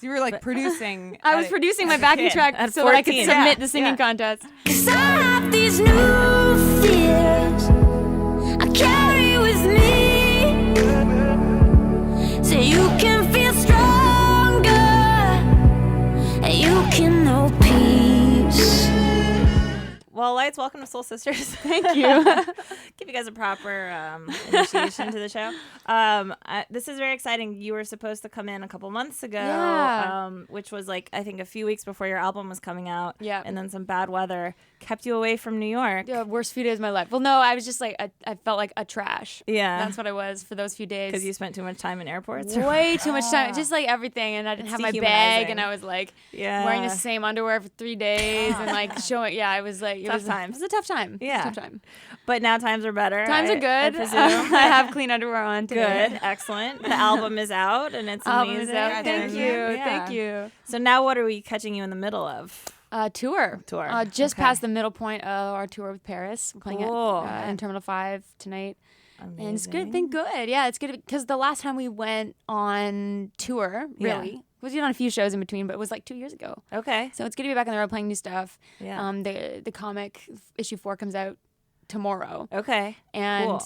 So you were like producing. I was producing my backing track so that I could submit the singing contest. 'Cause I have these new fears I carry with me, so you can feel stronger and you can know peace. Well, Lights, welcome to Soul Sisters. Thank you. Give you guys a proper initiation to the show. This is very exciting. You were supposed to come in a couple months ago, which was like, I think a few weeks before your album was coming out. Yeah. And then some bad weather kept you away from New York. The worst few days of my life. Well, no, I was just like, I felt like a trash. Yeah. That's what I was for those few days. Because you spent too much time in airports? Way too much time. Just like everything. And I didn't have my bag. And I was like wearing the same underwear for 3 days. And like showing, it was like, tough time. It was a tough time. Yeah. It was a tough time. But now times are better. Times are good. I presume. I have clean underwear on today. Good. Excellent. The album is out and it's Album amazing. is out. Thank you. Yeah. Thank you. So now what are we catching you in the middle of? Tour. Just Okay. past the middle point of our tour with Paris. We're playing it in Terminal 5 tonight. Amazing. And it's good. Been good. Yeah, it's good because the last time we went on tour, really, was on a few shows in between, but it was like 2 years ago. Okay. So it's good to be back on the road playing new stuff. Yeah. The comic issue 4 comes out tomorrow. Okay. And Cool.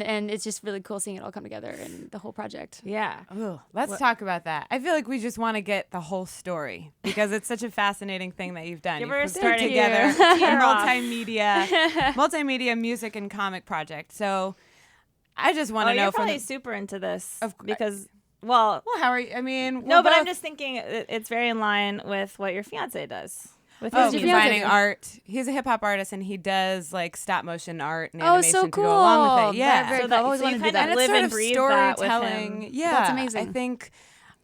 and it's just really cool seeing it all come together and the whole project. Yeah. Ooh, let's talk about that. I feel like we just want to get the whole story because it's such a fascinating thing that you've done. Give You've her a put starting together off. a multimedia music and comic project. So I just want to know you're from probably super into this Of- because, well, how are you? I mean, no, we're but I'm both- just thinking it's very in line with what your fiance does. With Oh, his music. combining art. He's a hip hop artist, and he does like stop motion art and Oh, animation so to go along with cool. it. Yeah, Very So, cool. I've always so you wanted to do kind that. of live sort and of breathe that with storytelling. him. Yeah, That's amazing. I think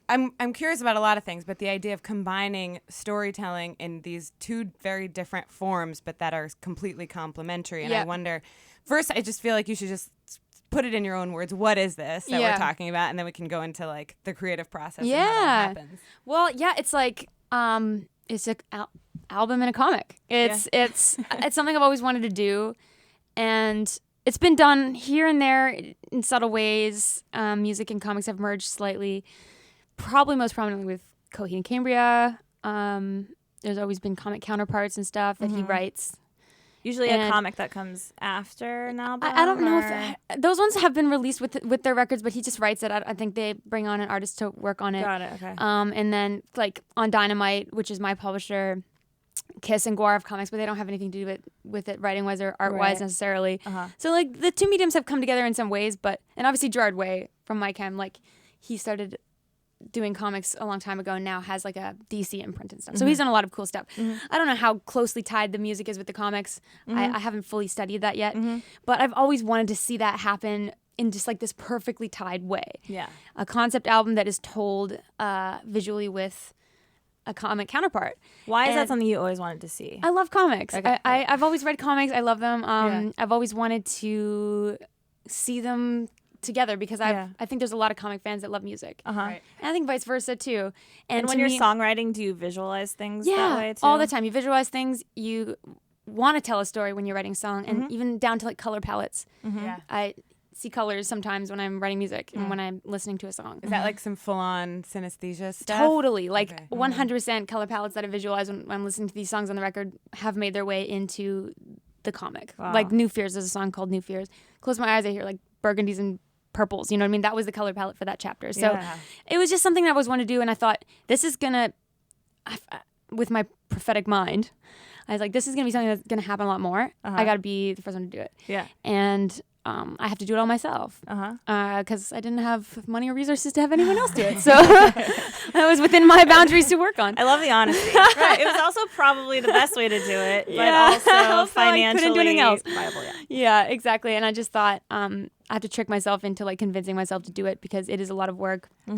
I'm curious about a lot of things, but the idea of combining storytelling in these two very different forms, but that are completely complementary. And I Yeah. wonder, first, I just feel like you should just put it in your own words. What is this that we're talking about? And then we can go into like the creative process. And how that happens. Well, yeah, it's like it's a album and a comic. It's something I've always wanted to do, and it's been done here and there in subtle ways. Music and comics have merged slightly, probably most prominently with Coheed and Cambria. There's always been comic counterparts and stuff that he writes. Usually a And- comic that comes after an album. I don't know or- if those ones have been released with their records, but he just writes it. I think they bring on an artist to work on it. Got it. Okay. And then like on Dynamite, which is my publisher, Kiss and Guar have comics, but they don't have anything to do with it writing wise or art wise Right. necessarily. Uh-huh. So like the two mediums have come together in some ways, and obviously Gerard Way from My Chem, like he started doing comics a long time ago and now has like a DC imprint and stuff. So he's done a lot of cool stuff. I don't know how closely tied the music is with the comics. I haven't fully studied that yet, but I've always wanted to see that happen in just like this perfectly tied way. Yeah. A concept album that is told visually with a comic counterpart. Why is that And- something you always wanted to see? I love comics. Okay. I've always read comics. I love them. Yeah. I've always wanted to see them together because I think there's a lot of comic fans that love music. Uh-huh. Right. And I think vice versa too. And when to you're me- songwriting, do you visualize things that way too? all the time. You visualize things. You want to tell a story when you're writing a song, and even down to like color palettes. Yeah. I see colors sometimes when I'm writing music and when I'm listening to a song. Is that like some full-on synesthesia stuff? Totally. Like Okay. 100% color palettes that I visualize when I'm listening to these songs on the record have made their way into the comic. Wow. Like New Fears, there's a song called New Fears. Close my eyes, I hear like burgundies and purples. You know what I mean? That was the color palette for that chapter. So Yeah. it was just something that I always wanted to do. And I thought, this is going to, with my prophetic mind, I was like, this is going to be something that's going to happen a lot more. I got to be the first one to do it. Yeah. And I have to do it all myself Uh-huh. because I didn't have money or resources to have anyone else do it. So that was within my boundaries to work on. I love the honesty. Right. It was also probably the best way to do it, but Yeah. also Also, I financially couldn't do anything else. viable. Yeah. Yeah, exactly. And I just thought I have to trick myself into like convincing myself to do it because it is a lot of work. How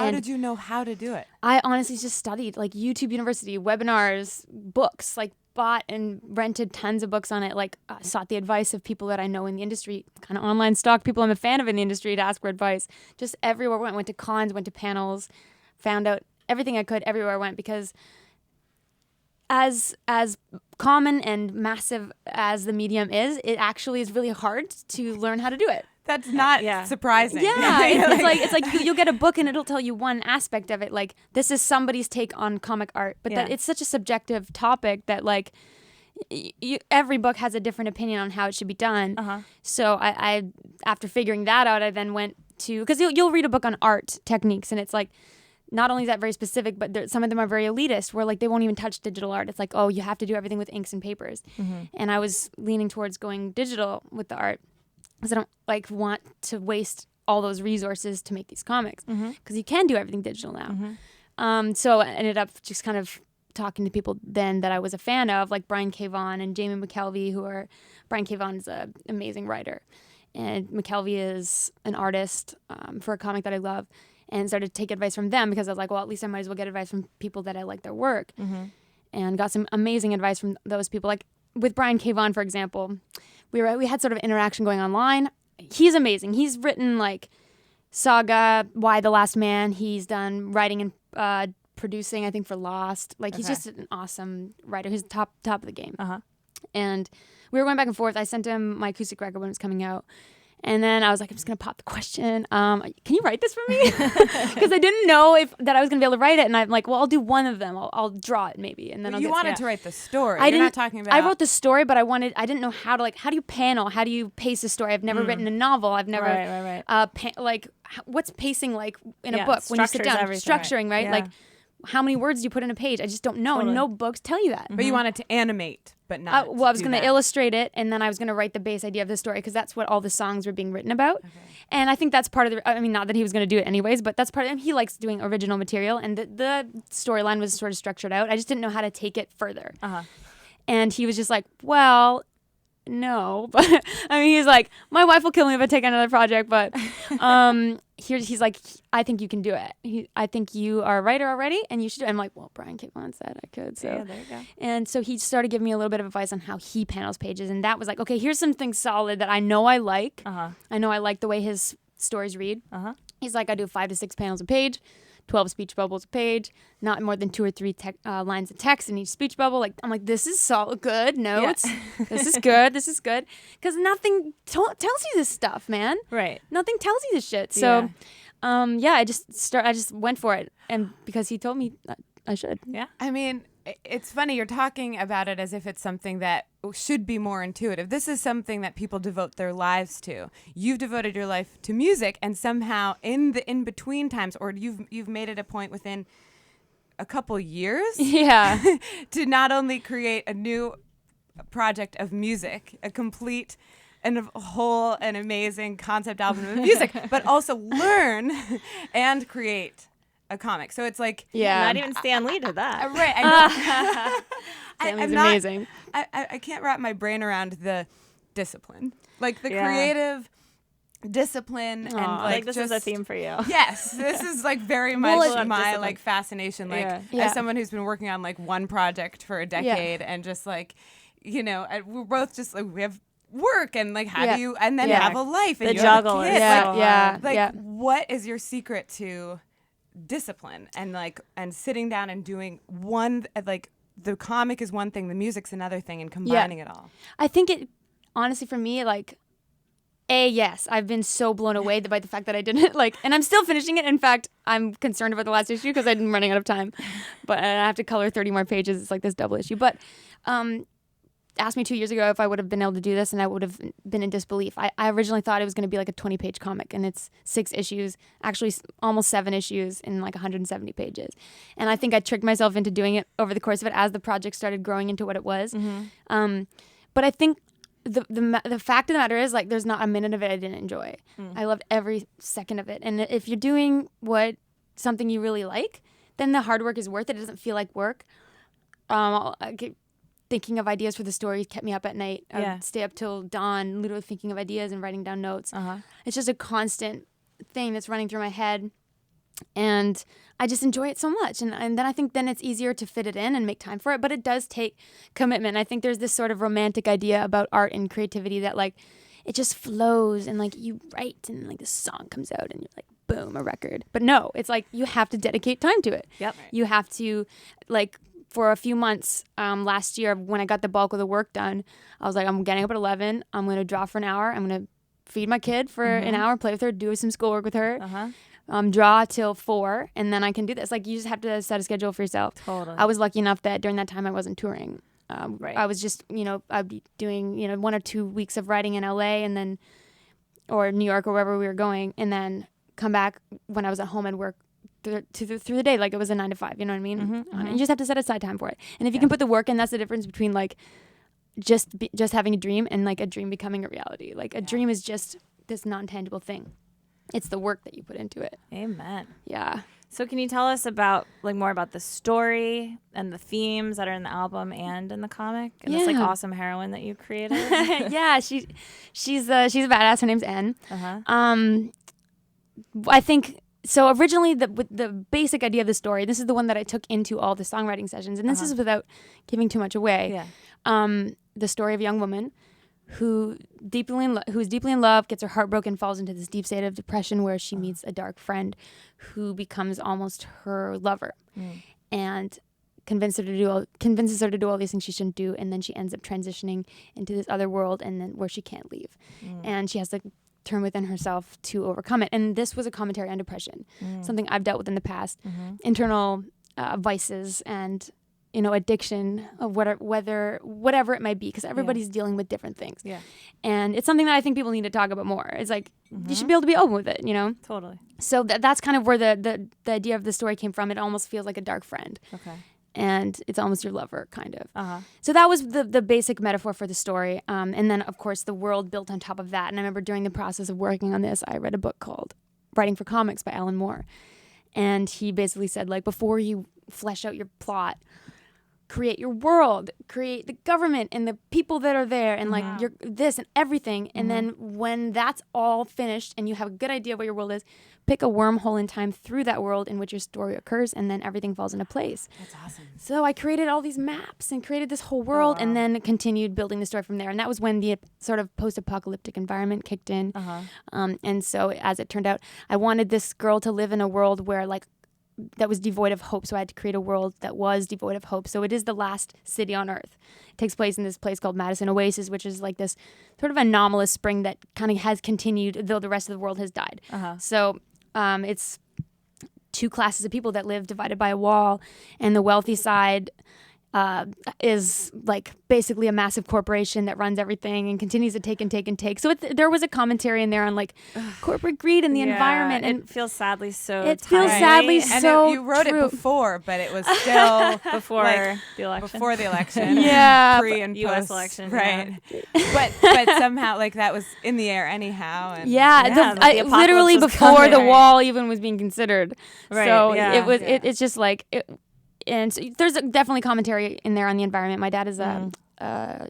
And- did you know how to do it? I honestly just studied like YouTube University, webinars, books, like bought and rented tons of books on it, like sought the advice of people that I know in the industry, kind of online stock people I'm a fan of in the industry to ask for advice. Just everywhere I went to cons, went to panels, found out everything I could everywhere I went because as common and massive as the medium is, it actually is really hard to learn how to do it. That's not surprising. Yeah, it's like you'll get a book and it'll tell you one aspect of it. Like, this is somebody's take on comic art, but that it's such a subjective topic that like every book has a different opinion on how it should be done. So I after figuring that out, I then went to, because you'll read a book on art techniques and it's like, not only is that very specific, but some of them are very elitist, where like they won't even touch digital art. It's like, oh, you have to do everything with inks and papers. And I was leaning towards going digital with the art, because I don't like want to waste all those resources to make these comics, because you can do everything digital now. So I ended up just kind of talking to people then that I was a fan of, like Brian K. Vaughan and Jamie McKelvey, Brian K. Vaughan is an amazing writer, and McKelvey is an artist for a comic that I love, and started to take advice from them, because I was like, well, at least I might as well get advice from people that I like their work, and got some amazing advice from those people. Like with Brian K. Vaughan, for example, we had sort of interaction going online. He's amazing. He's written like Saga, Why the Last Man. He's done writing and producing, I think, for Lost. Like he's just an awesome writer. He's top of the game. And we were going back and forth. I sent him my acoustic record when it was coming out. And then I was like, I'm just going to pop the question. Can you write this for me? Because I didn't know that I was going to be able to write it. And I'm like, well, I'll do one of them. I'll draw it maybe. And then you wanted to write the story. You're not talking about... I wrote the story, but I didn't know how to, like, how do you panel? How do you pace a story? I've never written a novel. I've never... Like, what's pacing like in a book when you sit down? Structuring, right? Like, how many words do you put in a page? I just don't know. And no books tell you that. But you wanted to animate, but not I was going to illustrate it, and then I was going to write the base idea of the story, because that's what all the songs were being written about. And I think that's part of the... I mean, not that he was going to do it anyways, but that's part of... He likes doing original material, and the storyline was sort of structured out. I just didn't know how to take it further. And he was just like, well... No, but I mean, he's like, my wife will kill me if I take on another project, but he's like, I think you can do it. I think you are a writer already, and you should do it. I'm like, well, Brian K. Vaughan said I could, so yeah, there you go. And so he started giving me a little bit of advice on how he panels pages, and that was like, okay, here's something solid that I know I like. I know I like the way his stories read. He's like, I do 5 to 6 panels a page, 12 speech bubbles a page, not more than 2 or 3 lines of text in each speech bubble. Like, I'm like, this is so good notes. This is good. This is good. Because nothing tells you this stuff, man. Right. Nothing tells you this shit. So, I just went for it, and because he told me I should. Yeah. I mean, it's funny, you're talking about it as if it's something that should be more intuitive. This is something that people devote their lives to. You've devoted your life to music, and somehow in the in-between times, or you've made it a point within a couple years to not only create a new project of music, a complete and a whole and amazing concept album of music, but also learn and create a comic. So it's like... Not even Stan Lee did that. Right. I know. Stan Lee's amazing. I can't wrap my brain around the discipline. Like the creative discipline. And like this is a theme for you. Yes. This is like very much my like fascination. Like as someone who's been working on like one project for a decade and just like, you know, we're both just like, we have work and like how do you, and then have a life and the you juggle have a kid. is Like what is your secret to discipline and sitting down and doing one, like the comic is one thing, the music's another thing, and combining it all? I think it, honestly, for me, like, yes, I've been so blown away by the fact that I didn't and I'm still finishing it. In fact, I'm concerned about the last issue because I'm running out of time, but I have to color 30 more pages. It's like this double issue. But asked me 2 years ago if I would have been able to do this, and I would have been in disbelief. I originally thought it was going to be like a 20-page comic, and it's 6 issues, actually almost 7 issues in like 170 pages. And I think I tricked myself into doing it over the course of it as the project started growing into what it was. But I think the fact of the matter is, like, there's not a minute of it I didn't enjoy. I loved every second of it. And if you're doing something you really like, then the hard work is worth it. It doesn't feel like work. Thinking of ideas for the story kept me up at night. I would stay up till dawn, literally thinking of ideas and writing down notes. It's just a constant thing that's running through my head. And I just enjoy it so much. And then I think then it's easier to fit it in and make time for it. But it does take commitment. I think there's this sort of romantic idea about art and creativity that, like, it just flows and, like, you write and, like, the song comes out and you're like, boom, a record. But no, it's like you have to dedicate time to it. Yep. You have to, like, for a few months last year when I got the bulk of the work done, I was like, I'm getting up at 11. I'm going to draw for an hour. I'm going to feed my kid for an hour, play with her, do some schoolwork with her, draw till 4, and then I can do this. Like, you just have to set a schedule for yourself. Totally. I was lucky enough that during that time I wasn't touring. Right. I was just, I'd be doing, 1 or 2 weeks of writing in LA and then, or New York or wherever we were going, and then come back when I was at home and work through the day, like it was a 9 to 5. You know what I mean? And you just have to set aside time for it. And if you can put the work in, that's the difference between like just having a dream and like a dream becoming a reality. Like a dream is just this non-tangible thing. It's the work that you put into it. Amen. Yeah. So can you tell us about like more about the story and the themes that are in the album and in the comic and this like awesome heroine that you created? Yeah, she's a badass. Her name's N. I think so. Originally, the basic idea of the story. This is the one that I took into all the songwriting sessions, and this is without giving too much away. Yeah. The story of a young woman who is deeply in love, gets her heart broken, falls into this deep state of depression where she meets a dark friend who becomes almost her lover, and convinces her to do all these things she shouldn't do, and then she ends up transitioning into this other world, and then where she can't leave, and she has to turn within herself to overcome it. And this was a commentary on depression, something I've dealt with in the past, internal vices and addiction of whatever it might be, because everybody's dealing with different things. Yeah. And it's something that I think people need to talk about more. It's like you should be able to be open with it, Totally. So that's kind of where the idea of the story came from. It almost feels like a dark friend. Okay. And it's almost your lover, kind of. So that was the basic metaphor for the story. And then, of course, the world built on top of that. And I remember during the process of working on this, I read a book called Writing for Comics by Alan Moore. And he basically said, like, before you flesh out your plot, create your world, create the government and the people that are there, and like your this and everything. And then when that's all finished and you have a good idea of what your world is, pick a wormhole in time through that world in which your story occurs, and then everything falls into place. That's awesome. So I created all these maps and created this whole world, and then continued building the story from there. And that was when the sort of post-apocalyptic environment kicked in. And so as it turned out, I wanted this girl to live in a world where like that was devoid of hope. So I had to create a world that was devoid of hope. So it is the last city on Earth. It takes place in this place called Madison Oasis, which is like this sort of anomalous spring that kind of has continued, though the rest of the world has died. So it's 2 classes of people that live divided by a wall, and the wealthy side is like basically a massive corporation that runs everything and continues to take and take and take. So there was a commentary in there on like corporate greed and the environment, and it feels sadly so. It feels sadly so. You wrote true. it before, but it was still before like, the election. Before the election. Yeah, Pre and U.S. post, election, right? but somehow like that was in the air anyhow. And the literally apocalypse was before the coming. wall even was being considered. Right, So yeah, it was. yeah. It's just like. And so there's definitely commentary in there on the environment. My dad is a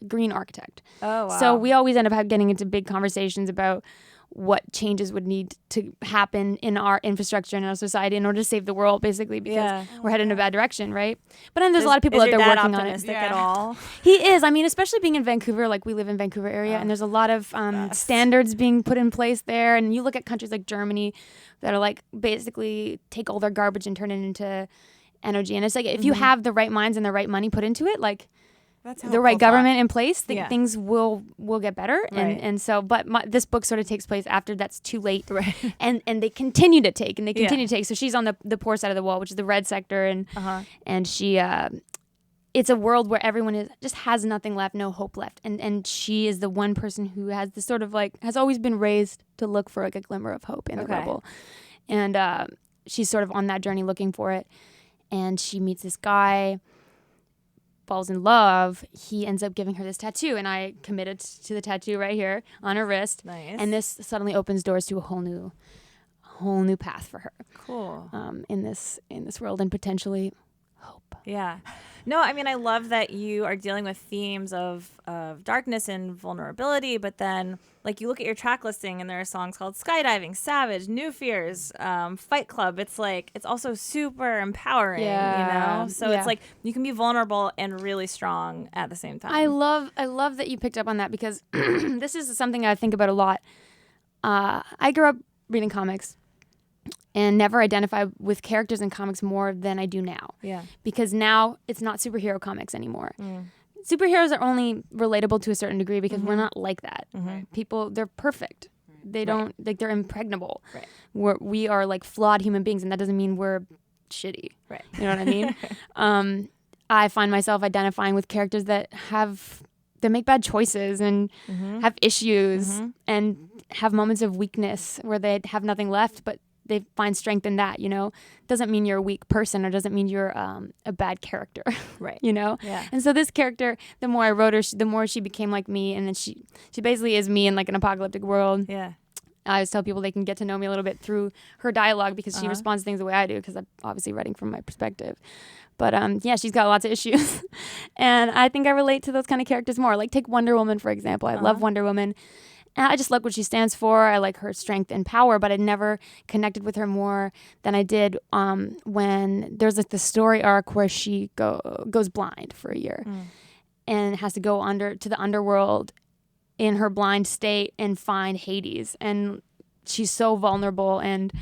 green architect. Oh, wow. So we always end up getting into big conversations about what changes would need to happen in our infrastructure and our society in order to save the world, basically, because we're headed in a bad direction, right? But then there's a lot of people out there working on it. Is your dad optimistic at all? He is. I mean, especially being in Vancouver, like we live in Vancouver area, and there's a lot of standards being put in place there. And you look at countries like Germany that are like basically take all their garbage and turn it into energy. And it's like if you have the right minds and the right money put into it, like That's the right government in place, things will get better. Right. And so, but this book sort of takes place after that's too late, right? and they continue to take and they continue to take. So she's on the poor side of the wall, which is the red sector, and she it's a world where everyone just has nothing left, no hope left, and she is the one person who has this sort of like has always been raised to look for like a glimmer of hope in the rubble, and she's sort of on that journey looking for it. And she meets this guy, falls in love. He ends up giving her this tattoo, and I committed to the tattoo right here on her wrist. Nice. And this suddenly opens doors to a whole new path for her. Cool. In this world, and potentially hope. Yeah. No, I mean, I love that you are dealing with themes of darkness and vulnerability, but then, like, you look at your track listing and there are songs called Skydiving, Savage, New Fears, Fight Club. It's like, it's also super empowering, you know? So it's like, you can be vulnerable and really strong at the same time. I love that you picked up on that, because this is something I think about a lot. I grew up reading comics. and never identify with characters in comics more than I do now. Yeah. Because now it's not superhero comics anymore. Superheroes are only relatable to a certain degree because we're not like that. People, they're perfect. They don't, like, they're impregnable. Right. We are like flawed human beings, and that doesn't mean we're shitty. Right. You know what I mean? I find myself identifying with characters that make bad choices and have issues and have moments of weakness where they have nothing left, but they find strength in that, you know? Doesn't mean you're a weak person or doesn't mean you're a bad character. Right. You know? Yeah. And so this character, the more I wrote her, the more she became like me, and then she basically is me in like an apocalyptic world. Yeah. I always tell people they can get to know me a little bit through her dialogue because she responds to things the way I do because I'm obviously writing from my perspective. But yeah, she's got lots of issues. And I think I relate to those kind of characters more. Like take Wonder Woman, for example. I love Wonder Woman. And I just like what she stands for. I like her strength and power, but I never connected with her more than I did when there's like the story arc where she goes blind for a year and has to go to the underworld in her blind state and find Hades. And she's so vulnerable and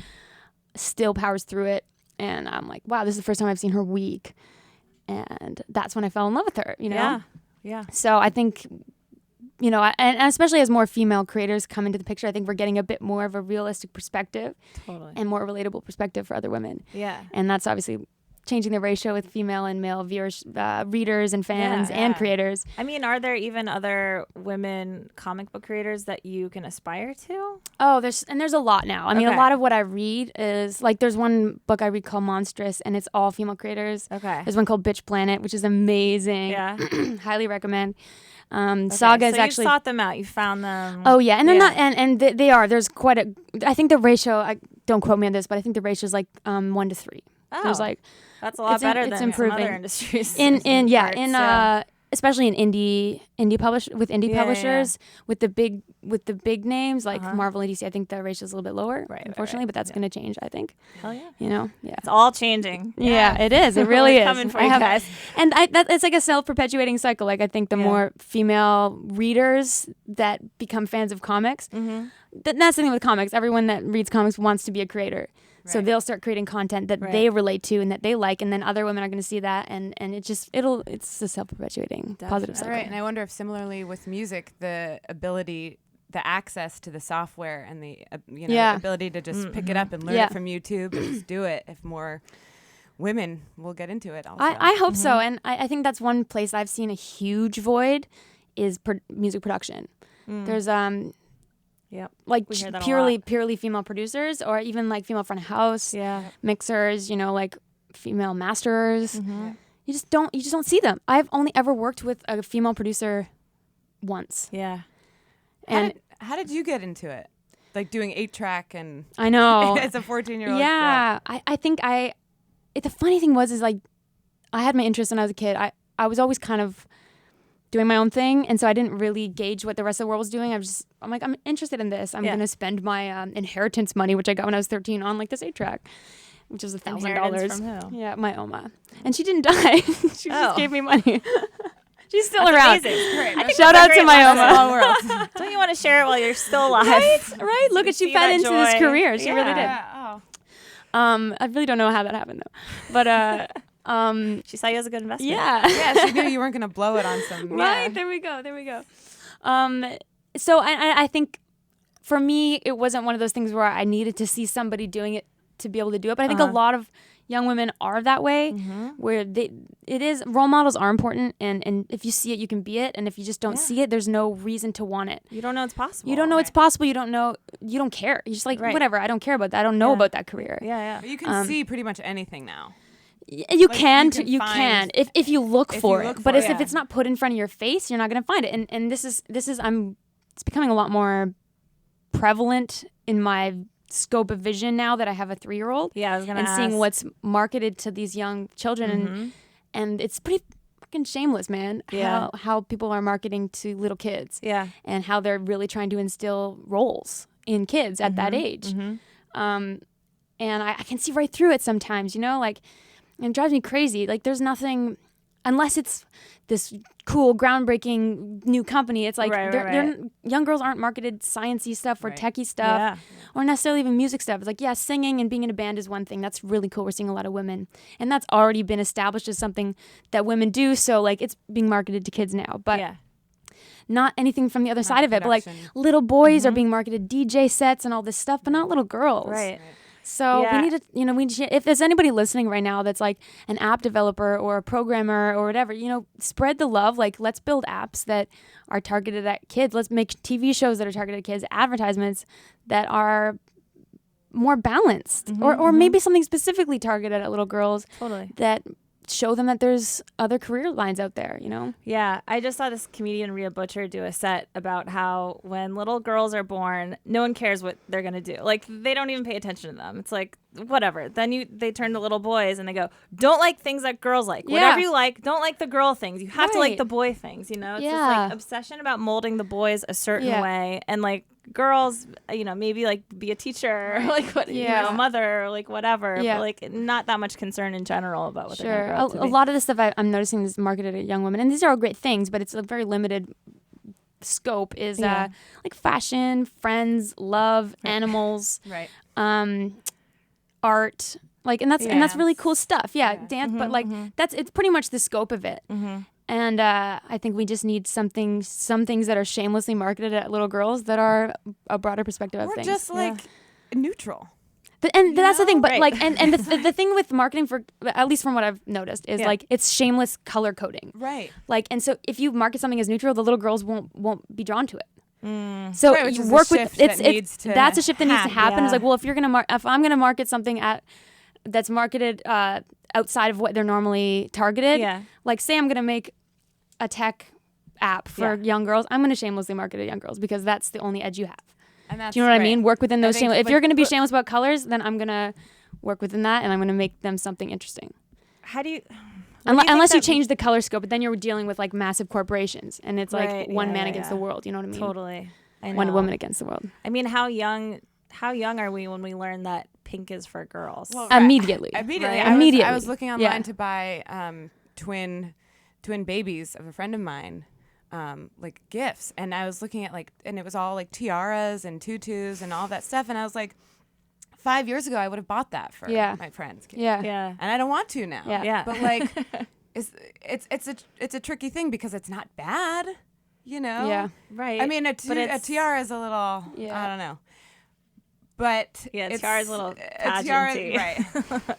still powers through it. And I'm like, wow, this is the first time I've seen her weak. And that's when I fell in love with her, you know? Yeah. Yeah. So I think, you know, and especially as more female creators come into the picture, I think we're getting a bit more of a realistic perspective and more relatable perspective for other women. Yeah. And that's obviously changing the ratio with female and male viewers, readers and fans and creators. I mean, are there even other women comic book creators that you can aspire to? Oh, there's a lot now. I mean, a lot of what I read is like there's one book I read called Monstrous, and it's all female creators. Okay. There's one called Bitch Planet, which is amazing. Yeah. Highly recommend. Okay, Saga is so actually. You sought them out. You found them. Oh yeah, and they're not, and they are. There's quite a. I think the ratio. Don't quote me on this, but I think the ratio is like 1 to 3. Oh. There's like. That's a lot better it's than improving. some other industries. Especially in indie publishers with the big names like Marvel and DC. I think the ratio is a little bit lower, unfortunately, but that's going to change. I think. Hell yeah! You know, yeah, it's all changing. Yeah, it is. It really is. Coming for you guys. And it's like a self-perpetuating cycle. Like I think the more female readers that become fans of comics, that's the thing with comics. Everyone that reads comics wants to be a creator. So they'll start creating content that they relate to and that they like, and then other women are going to see that, and it's a self-perpetuating positive cycle. Right, and I wonder if similarly with music, the access to the software and the ability to just pick it up and learn it from YouTube and just do it. If more women will get into it, also. I hope so, and I think that's one place I've seen a huge void is music production. There's like purely female producers, or even like female front of house mixers, you know, like female masters. You just don't see them. I've only ever worked with a female producer once. Yeah. And how did you get into it? Like doing 8-track and I know as a 14-year-old girl. I think the funny thing is like I had my interest when I was a kid. I was always kind of doing my own thing, and so I didn't really gauge what the rest of the world was doing. I'm like, I'm interested in this. I'm gonna spend my inheritance money, which I got when I was 13, on like this 8-track, which is $1,000. From who? Yeah, my Oma, and she didn't die. She just gave me money. She's still around. Great. Shout out to my Oma. Don't you want to share it while you're still alive? Right. Look at she fed into this career. She really did. Yeah. I really don't know how that happened though, but. She saw you as a good investment. Yeah, she knew you weren't going to blow it on some. Right, there we go. So I think for me, it wasn't one of those things where I needed to see somebody doing it to be able to do it. But I think a lot of young women are that way, where role models are important, and if you see it, you can be it, and if you just don't see it, there's no reason to want it. You don't know it's possible. You don't know it's possible. You don't know. You don't care. You're just like whatever. I don't care about that. I don't know about that career. Yeah. But you can see pretty much anything now. You can if you look for it. But if it's not put in front of your face, you're not going to find it. And this is it's becoming a lot more prevalent in my scope of vision now that I have a 3-year-old. Yeah, I was going to ask. And seeing what's marketed to these young children, and it's pretty fucking shameless, man. Yeah. How people are marketing to little kids. Yeah. And how they're really trying to instill roles in kids at that age. And I can see right through it sometimes, you know, like. And it drives me crazy. Like, there's nothing unless it's this cool, groundbreaking new company, it's like they're young girls aren't marketed sciencey stuff or techie stuff or necessarily even music stuff. It's like, yeah, singing and being in a band is one thing. That's really cool. We're seeing a lot of women. And that's already been established as something that women do. So like it's being marketed to kids now. But not anything from the other side of it. But like little boys are being marketed DJ sets and all this stuff, but not little girls. Right. So we need to, if there's anybody listening right now that's like an app developer or a programmer or whatever, spread the love. Like, let's build apps that are targeted at kids. Let's make TV shows that are targeted at kids, advertisements that are more balanced, or maybe something specifically targeted at little girls. Totally. That show them that there's other career lines out there, Yeah, I just saw this comedian Rhea Butcher do a set about how when little girls are born, no one cares what they're gonna do. Like, they don't even pay attention to them. It's like, whatever. Then they turn to little boys and they go, don't like things that girls like. Whatever you like, don't like the girl things. You have to like the boy things. It's this like obsession about molding the boys a certain way, and like girls, maybe like be a teacher or like what, a mother or like whatever. But like not that much concern in general about what they're gonna grow up to be. A lot of the stuff I'm noticing is marketed at young women, and these are all great things, but it's a very limited scope. Is like fashion, friends, love, animals, art, like, and that's really cool stuff. Dance, but like it's pretty much the scope of it. And I think we just need some things that are shamelessly marketed at little girls that are a broader perspective of things. Or just like neutral. That's the thing, but like, and the thing with marketing, for at least from what I've noticed, is like it's shameless color coding, right? Like, and so if you market something as neutral, the little girls won't be drawn to it. So which you is work a with shift that's a shift that needs to happen. Yeah. It's like, well, if I'm gonna market something that's marketed outside of what they're normally targeted, like say I'm gonna make a tech app for young girls, I'm gonna shamelessly market at young girls because that's the only edge you have. And that's, do you know what I mean? Work within those shameless. If like, you're gonna be shameless about colors, then I'm gonna work within that, and I'm gonna make them something interesting. How do you? Unless you change the color scope, but then you're dealing with like massive corporations, and it's like one man against the world. You know what I mean? Totally. I know. One woman against the world. I mean, how young are we when we learn that pink is for girls? Well, Immediately. I was looking online to buy twin babies of a friend of mine, like gifts, and I was looking at and it was all like tiaras and tutus and all that stuff, and I was like, 5 years ago I would have bought that for my friend's kid. Yeah. And I don't want to now. Yeah. But like, it's a tricky thing because it's not bad, Yeah. Right. I mean, a tiara is a little, I don't know. But a tiara's a little pageanty. Right.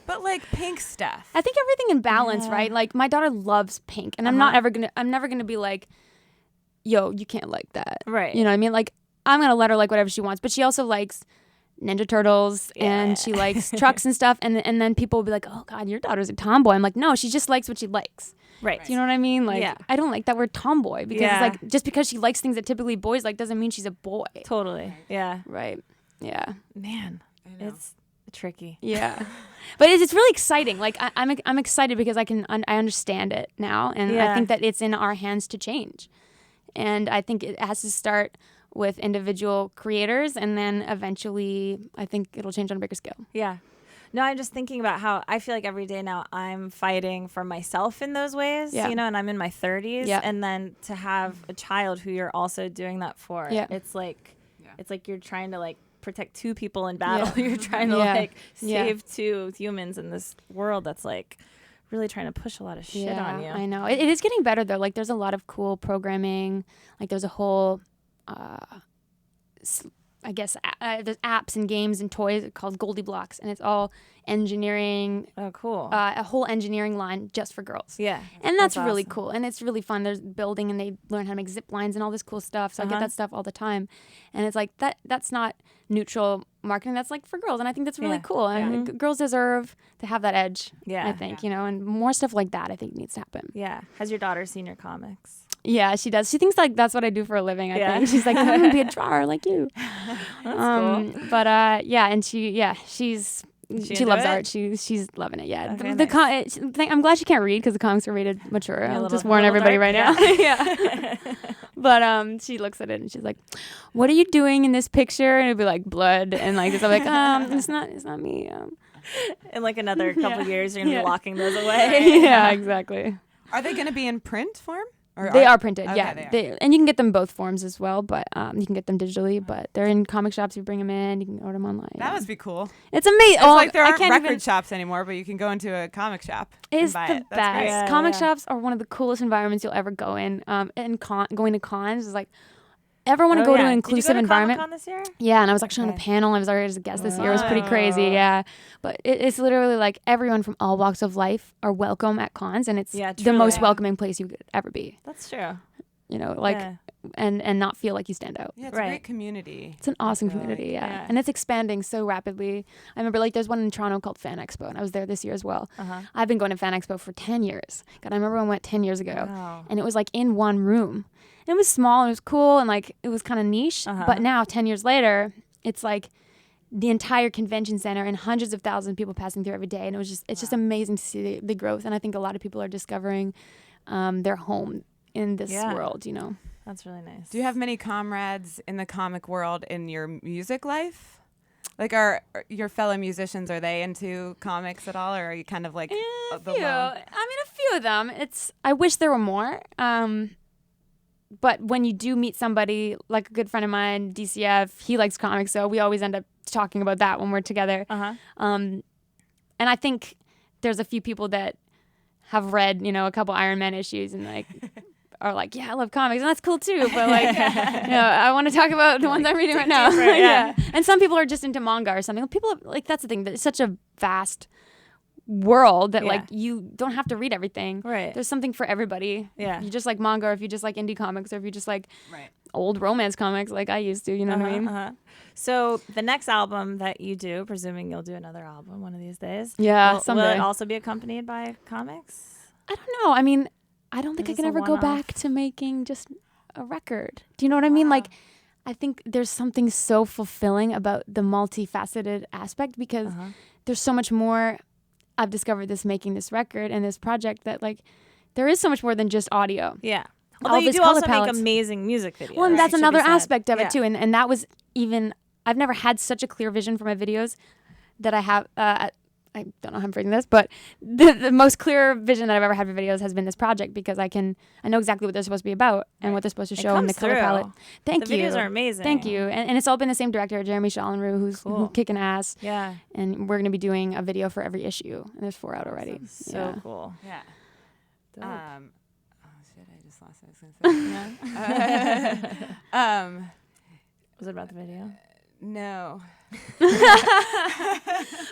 But like pink stuff. I think everything in balance, right? Like my daughter loves pink, and I'm never gonna be like, yo, you can't like that. Right. You know what I mean? Like, I'm gonna let her like whatever she wants, but she also likes Ninja Turtles and she likes trucks and stuff, and then people will be like, oh God, your daughter's a tomboy. I'm like, no, she just likes what she likes. Right. Do you know what I mean? Like, I don't like that word tomboy because it's like, just because she likes things that typically boys like doesn't mean she's a boy. Totally. Yeah. Right. Yeah. Man, it's tricky. Yeah. But it's really exciting. Like I'm excited because I understand it now, and I think that it's in our hands to change. And I think it has to start with individual creators, and then eventually I think it'll change on a bigger scale. Yeah. No, I'm just thinking about how I feel like every day now I'm fighting for myself in those ways, and I'm in my 30s, and then to have a child who you're also doing that for, it's like you're trying to like protect two people in battle. You're trying to like save two humans in this world that's like really trying to push a lot of shit on you. I know. It is getting better though. Like there's a lot of cool programming. Like there's a whole I guess there's apps and games and toys called Goldie Blocks, and it's all engineering. Oh, cool. A whole engineering line just for girls. Yeah. And that's really awesome. Cool. And it's really fun. There's building, and they learn how to make zip lines and all this cool stuff. So I get that stuff all the time. And it's like, that's not neutral marketing. That's like for girls. And I think that's really cool. And girls deserve to have that edge, I think, and more stuff like that I think needs to happen. Yeah. Has your daughter seen your comics? Yeah, she does. She thinks like that's what I do for a living. I think she's like, I'm gonna be a drawer like you. That's cool. But and she loves art. She's loving it. Yeah. Okay, I'm glad she can't read because the comics are rated mature. I'll just warn everybody right now. Yeah. But she looks at it and she's like, "What are you doing in this picture?" And it'd be like blood and like this. I'm like, it's not me. In like another couple years, you're gonna be locking those away. Yeah, exactly. Are they going to be in print form? Or They are printed, Okay, yeah. they are. And you can get them both forms as well, but you can get them digitally. But they're in comic shops. You bring them in. You can order them online. That must be cool. It's amazing. It's like there I aren't can't record even. shops anymore, but you can go into a comic shop It's and buy the it. That's great. best. Yeah, Comic yeah. shops are one of the coolest environments you'll ever go in. And going to cons is like, ever want to Oh, go to yeah. an Did you go inclusive to environment? Comic-Con this year? Yeah, and I was actually on a Okay. panel. I was already as a guest this year. It was pretty Wow. crazy, yeah. But it's literally like everyone from all walks of life are welcome at cons, and it's Yeah, the most truly. welcoming place you could ever be. That's true. You know, like Yeah. and not feel like you stand out. Yeah, it's a Right. great community. It's an awesome feel like- community, yeah. Yeah. And it's expanding so rapidly. I remember like there's one in Toronto called Fan Expo, and I was there this year as well. Uh-huh. I've been going to Fan Expo for 10 years. God, I remember when I went 10 years ago, Wow. and it was like in one room. And it was small, and it was cool, and like it was kind of niche. Uh-huh. But now, 10 years later, it's like the entire convention center and hundreds of thousands of people passing through every day. And it's just amazing to see the growth. And I think a lot of people are discovering their home in this Yeah. world, you know. That's really nice. Do you have many comrades in the comic world in your music life? Like, are your fellow musicians, are they into comics at all, or are you kind of like A the few. lone? I mean, a few of them. I wish there were more. But when you do meet somebody, like a good friend of mine, DCF, he likes comics, so we always end up talking about that when we're together. Uh-huh. And I think there's a few people that have read, a couple Iron Man issues and like are like, yeah, I love comics, and that's cool too. But like, I want to talk about the ones I'm reading right now. deeper, yeah. And some people are just into manga or something. People like that's the thing. It's such a vast world that Yeah. like you don't have to read everything. Right. There's something for everybody. Yeah. If you just like manga, or if you just like indie comics, or if you just like Right. old romance comics like I used to, you know what I mean? Uh-huh. So the next album that you do, presuming you'll do another album one of these days, Yeah, will someday. it also be accompanied by comics? I don't know. I mean, I don't think Is I can this a ever go one-off? back to making just a record. Do you know what I mean? Like, I think there's something so fulfilling about the multifaceted aspect because Uh-huh. there's so much more. I've discovered this making this record and this project that like there is so much more than just audio. Yeah. All Although you this do color also palettes. make amazing music videos. Well, and that's should be another said. aspect of Yeah. it too. And that was even I've never had such a clear vision for my videos that I have. I don't know how I'm phrasing this, but the most clear vision that I've ever had for videos has been this project because I know exactly what they're supposed to be about and what they're supposed to It show in the comes color through. palette. Thank The you. videos are amazing. Thank you. And it's all been the same director, Jeremy Schallenrue, who's Cool. kicking ass. Yeah. And we're going to be doing a video for every issue. And there's 4 out already. So Yeah. cool. Yeah. Dope. Oh shit! I just lost what I was gonna say. Was it about the video? No.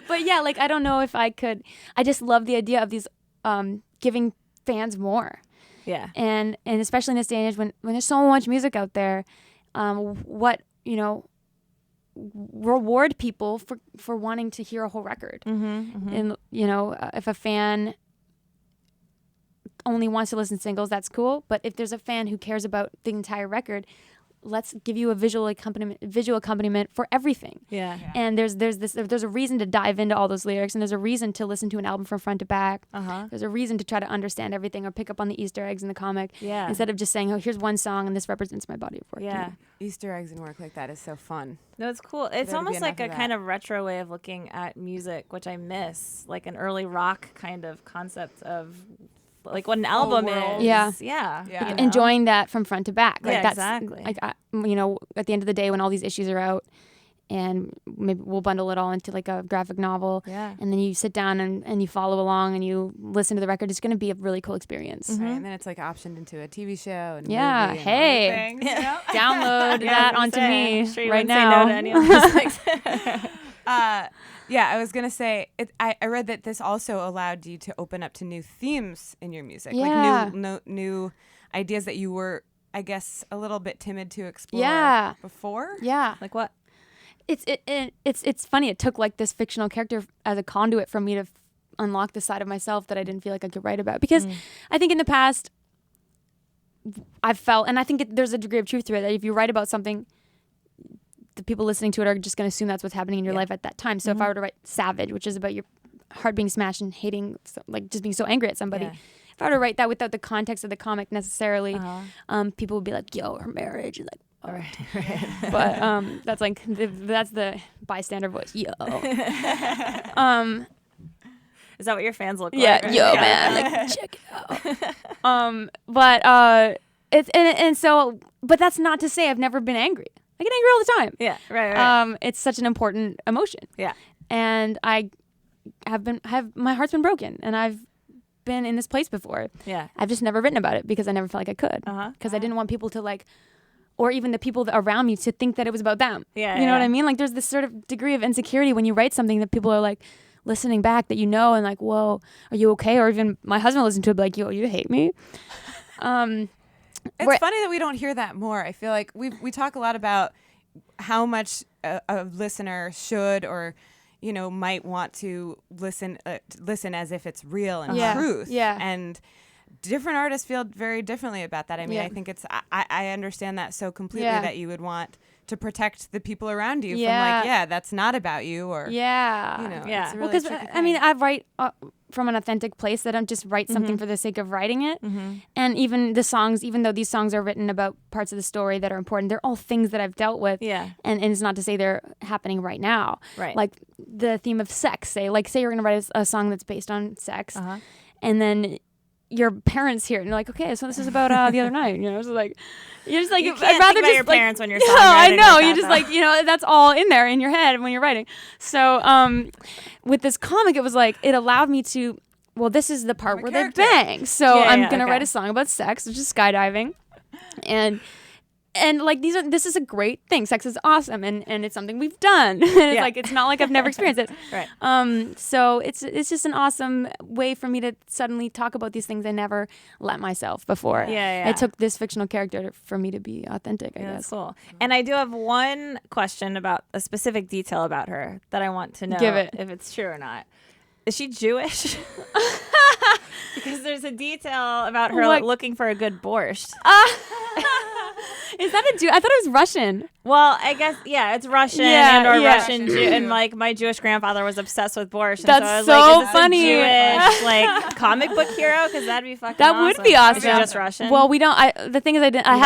But yeah, like I don't know if I could. I just love the idea of these giving fans more. Yeah. And especially in this day and age when there's so much music out there, reward people for wanting to hear a whole record. And if a fan only wants to listen to singles, that's cool. But if there's a fan who cares about the entire record, let's give you a visual accompaniment for everything. Yeah. And there's a reason to dive into all those lyrics, and there's a reason to listen to an album from front to back. Uh-huh. There's a reason to try to understand everything or pick up on the Easter eggs in the comic Yeah. instead of just saying, "Oh, here's one song and this represents my body of work." you Yeah. know? Easter eggs and work like that is so fun. No, it's cool. It's There'd be almost like a enough of kind that. of retro way of looking at music, which I miss, like an early rock kind of concept of like what an album world. is. Yeah. Yeah. Yeah. you know? Enjoying that from front to back. Like Yeah, that's exactly. like at the end of the day when all these issues are out and maybe we'll bundle it all into like a graphic novel. Yeah. And then you sit down and you follow along and you listen to the record. It's going to be a really cool experience. Right? And then it's like optioned into a TV show and Yeah, movie and hey. other things, you know? Download Yeah, I that was onto gonna say, me I'm sure you right wouldn't say now. no to any of those things. Yeah, I was gonna say I read that this also allowed you to open up to new themes in your music, Yeah. like new ideas that you were, I guess, a little bit timid to explore Yeah. before. Yeah. Like what? It's funny. It took like this fictional character as a conduit for me to unlock the side of myself that I didn't feel like I could write about. Because I think in the past, I've felt, and I think there's a degree of truth to it, that if you write about something, the people listening to it are just going to assume that's what's happening in your life at that time. So if I were to write Savage, which is about your heart being smashed and hating, like just being so angry at somebody, Yeah. if I were to write that without the context of the comic necessarily, Uh-huh. people would be like, yo, her marriage, and like, All right. but that's like that's the bystander voice. Yo. Is that what your fans look Yeah, like? yo, man, like check it out. But that's not to say I've never been angry. I get angry all the time. Yeah, right. It's such an important emotion. Yeah. And I have my heart's been broken, and I've been in this place before. Yeah. I've just never written about it because I never felt like I could. Because I didn't want people to or even the people around me to think that it was about them. Yeah. You know what I mean? Like there's this sort of degree of insecurity when you write something that people are like listening back that and like, whoa, are you okay? Or even my husband listened to it, be like, yo, you hate me. It's funny that we don't hear that more. I feel like we talk a lot about how much a listener should or might want to listen as if it's real and truth. Yeah. And different artists feel very differently about that. I mean, I think I understand that so completely that you would want to protect the people around you from that's not about you or It's a really because tricky I mean, thing. I write from an authentic place. That I don't just write something for the sake of writing it. And even the songs, even though these songs are written about parts of the story that are important, they're all things that I've dealt with. Yeah. And it's not to say they're happening right now. Right. Like the theme of sex. Say you're going to write a song that's based on sex, and then your parents hear it and you're like, okay, so this is about the other night. It's like you're just like, you can't I'd rather think about just your parents when you're no, I songwriting know. like You're that, just like that's all in there in your head when you're writing. So with this comic, it was like it allowed me to. Well, this is the part where they bang. So I'm gonna write a song about sex, which is skydiving, and like this is a great thing. Sex is awesome, and it's something we've done. It's like it's not like I've never experienced it. Right. So it's just an awesome way for me to suddenly talk about these things I never let myself before. Yeah. It took this fictional character for me to be authentic. I guess. That's cool. And I do have one question about a specific detail about her that I want to know Give it. if it's true or not. Is she Jewish? Because there's a detail about her looking for a good borscht. Is that a Jew? I thought it was Russian. Well, I guess it's Russian or Russian Jew, and like my Jewish grandfather was obsessed with borscht. And That's so I was so like, is this funny. A Jewish like comic book hero? Because that'd be fucking. That awesome. would be awesome. Is she just Russian? Well, we don't. The thing is, I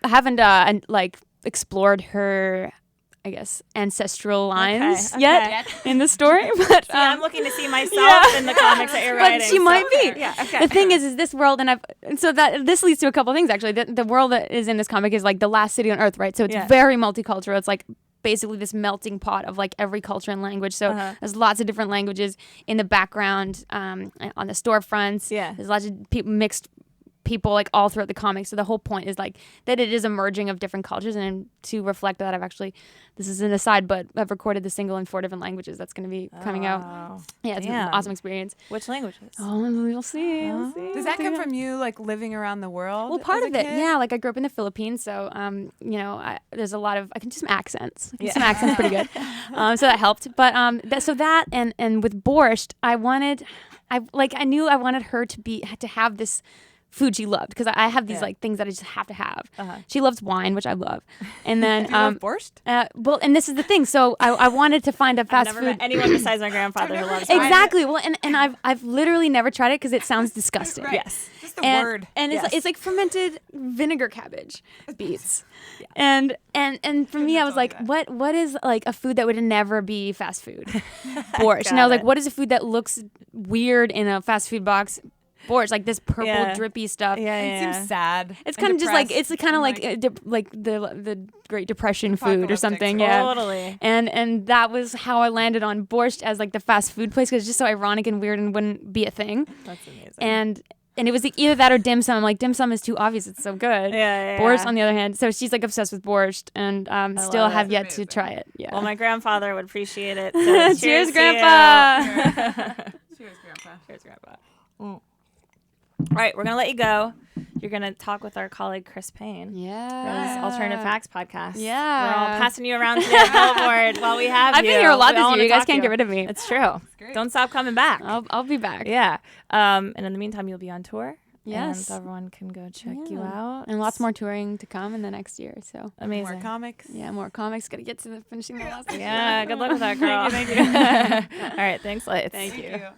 haven't like explored her, I guess, ancestral lines yet in the story. But I'm looking to see myself in the comics that you're writing. But she might be. Yeah. Okay. The thing is this world, this leads to a couple of things actually. The world that is in this comic is like the last city on Earth, right? So it's very multicultural. It's like basically this melting pot of like every culture and language. So there's lots of different languages in the background, on the storefronts. Yeah. There's lots of mixed people like all throughout the comics. So the whole point is like that it is a merging of different cultures, and to reflect that, I've actually, this is an aside, but I've recorded the single in 4 different languages that's going to be coming out. Yeah, it's an awesome experience. Which languages? Oh, you'll see. Does that come from you like living around the world? Well, part as of a it, kid? yeah. Like I grew up in the Philippines, so there's a lot of I can do some accents. Some accents pretty good. So that helped. But that and with borscht, I knew I wanted her to have this food she loved, because I have these like things that I just have to have. She loves wine, which I love, and then Do you love borscht? well, and this is the thing. So I wanted to find a fast I've never food. met anyone besides my grandfather who loves wine. Exactly. Well, and I've literally never tried it because it sounds disgusting. Right. Yes. Just the word. And it's like fermented vinegar cabbage beets. And for me, I was like, what is like a food that would never be fast food? Borscht. And I was like, what is a food that looks weird in a fast food box? Borscht, like this purple drippy stuff. It seems sad. It's kind of just like it's kind of like the Great Depression food or something. Totally. And that was how I landed on borscht as like the fast food place, because it's just so ironic and weird and wouldn't be a thing. That's amazing. And it was either that or dim sum. I'm like, dim sum is too obvious. It's so good. Borscht, on the other hand. So she's like obsessed with borscht, and still have yet to try it. Yeah. Well, my grandfather would appreciate it. So Cheers, Grandpa. Cheers, Grandpa. Cheers, Grandpa. All right, we're going to let you go. You're going to talk with our colleague, Chris Payne. Yeah. His Alternative Facts podcast. Yeah. We're all passing you around today at Billboard while we have I've you. been here a lot We this all year. wanna You guys talk to can't get rid of me. It's true. Don't stop coming back. I'll be back. Yeah. And in the meantime, you'll be on tour. Yes. And everyone can go check you out. And lots more touring to come in the next year. So Amazing. More comics. yeah, more comics. Got to get to finishing the last. Yeah, good luck with that, girl. Thank you. All right, thanks, Lights. Thank you. Thank you.